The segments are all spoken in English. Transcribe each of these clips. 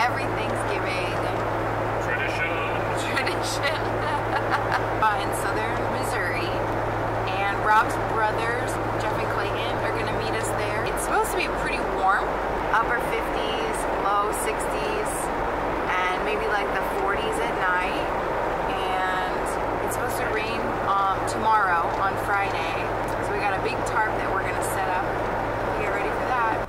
every Thanksgiving. Tradition. In southern Missouri. And Rob's brothers, Jeff and Clayton, are gonna meet us there. It's supposed to be pretty warm. Upper 50s, low 60s, and maybe like the 40s at night. And it's supposed to rain tomorrow on Friday. So we got a big tarp that we're gonna set up. Get ready for that.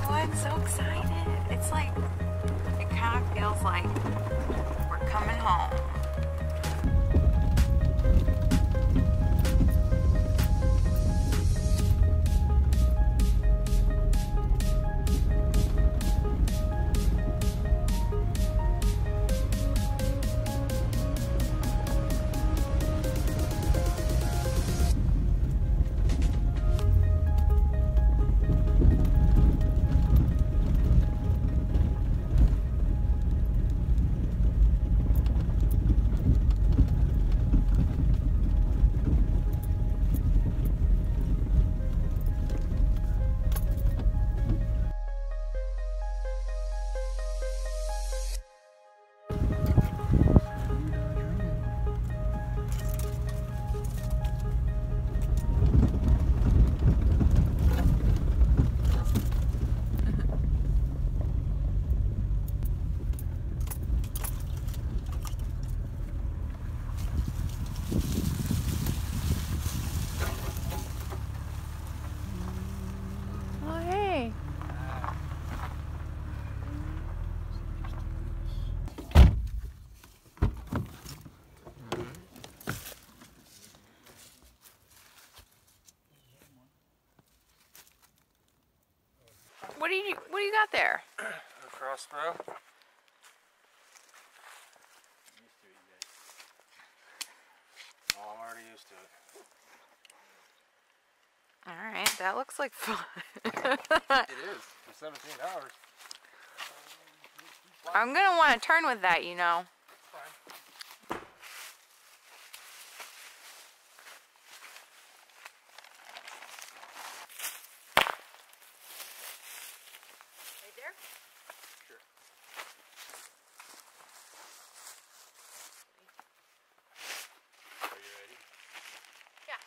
Oh, I'm so excited. It's like, it kind of feels like we're coming home. What do you got there? A crossbow. Oh, I'm already used to it. Alright, that looks like fun. It is. For 17 hours. I'm gonna want to turn with that, you know. Fine. Right there? Sure. Are you ready? Yeah.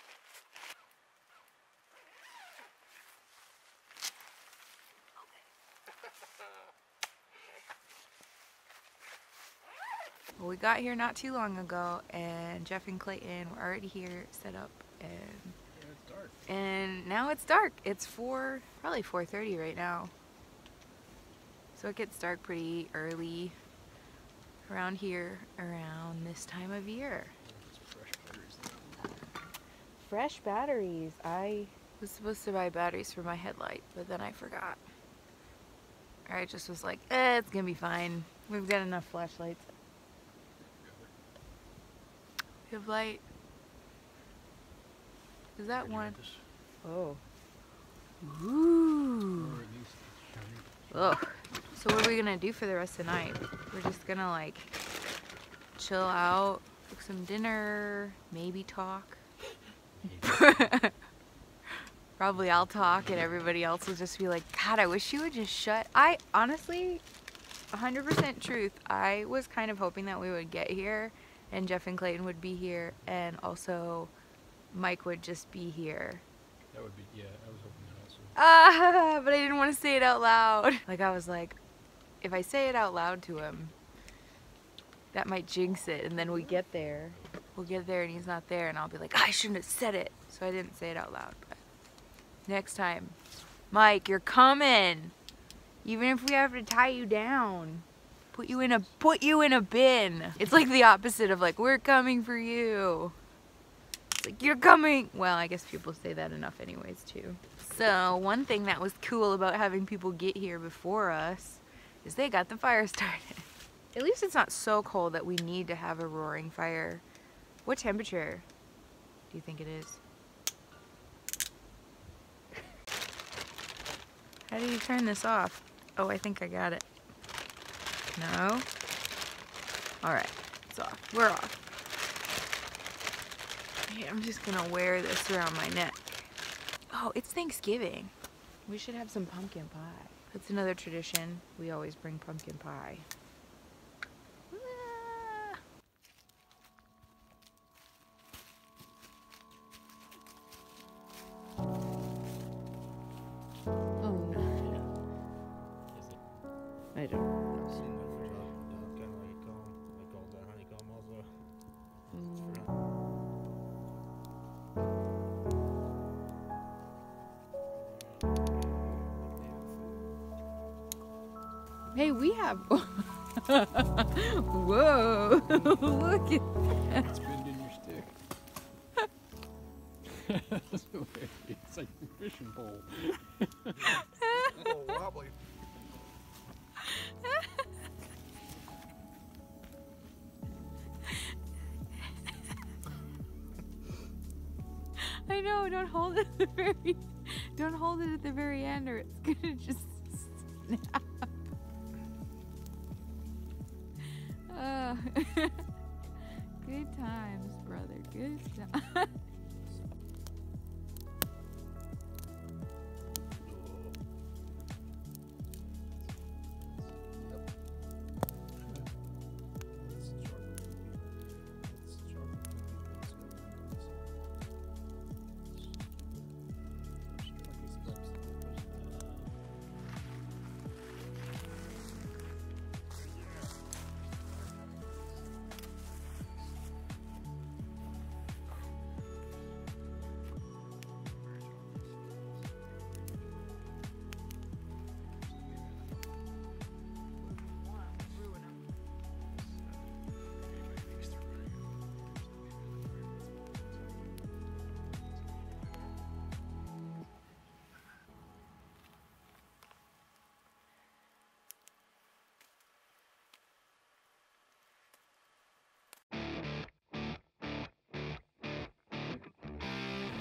Well, we got here not too long ago, and Jeff and Clayton were already here, set up, and Yeah, it's dark. And now it's dark. It's probably 4:30 right now. So it gets dark pretty early around here, around this time of year. Fresh batteries. I was supposed to buy batteries for my headlight, but then I forgot. I just was like, it's gonna be fine. We've got enough flashlights. We have light. Is that one? Oh. Ooh. Ugh. So what are we gonna do for the rest of the night? We're just gonna like chill out, cook some dinner, maybe talk. Probably I'll talk and everybody else will just be like, God, I wish you would just shut. I honestly, 100% truth, I was kind of hoping that we would get here and Jeff and Clayton would be here and also Mike would just be here. That would be, yeah, I was hoping that also. But I didn't want to say it out loud. Like I was like, if I say it out loud to him, that might jinx it, and then we get there. We'll get there and he's not there, and I'll be like, I shouldn't have said it. So I didn't say it out loud, but next time. Mike, you're coming. Even if we have to tie you down. Put you in a bin. It's like the opposite of like, we're coming for you. It's like, you're coming. Well, I guess people say that enough anyways too. So one thing that was cool about having people get here before us is they got the fire started. At least it's not so cold that we need to have a roaring fire. What temperature do you think it is? How do you turn this off? Oh, I think I got it. No? Alright, it's off. We're off. Okay, I'm just gonna wear this around my neck. Oh, it's Thanksgiving. We should have some pumpkin pie. That's another tradition. We always bring pumpkin pie. Ah. Oh no. I don't know. Hey, we have. Whoa! Look at that. It's bending your stick. It's like a fishing pole. A little wobbly. I know. Don't hold it at the very. Don't hold it at the very end, or it's gonna just snap. Good times, brother. Good times.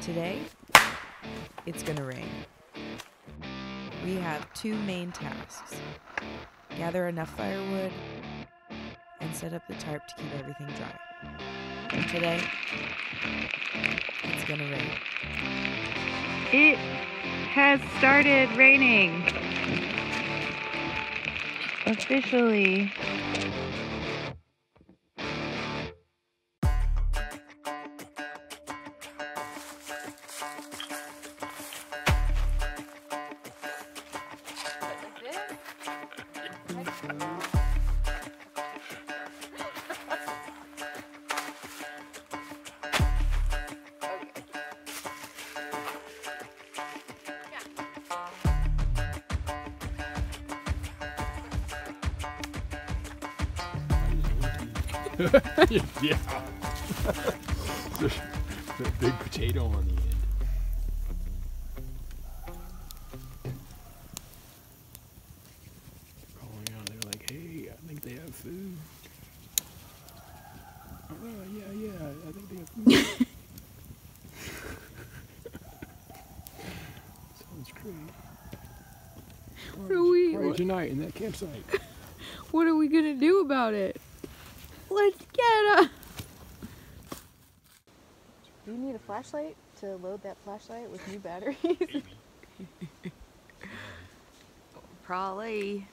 Today, it's gonna rain. We have two main tasks. Gather enough firewood and set up the tarp to keep everything dry. Today, it's gonna rain. It has started raining. Officially. Yeah. There's that big potato on the end. Oh yeah, they're like, hey, I think they have food. Oh yeah, I think they have food. Sounds great. What are we? Party tonight in that campsite. What are we gonna do about it? Let's get up. Do you need a flashlight to load that flashlight with new batteries? Probably.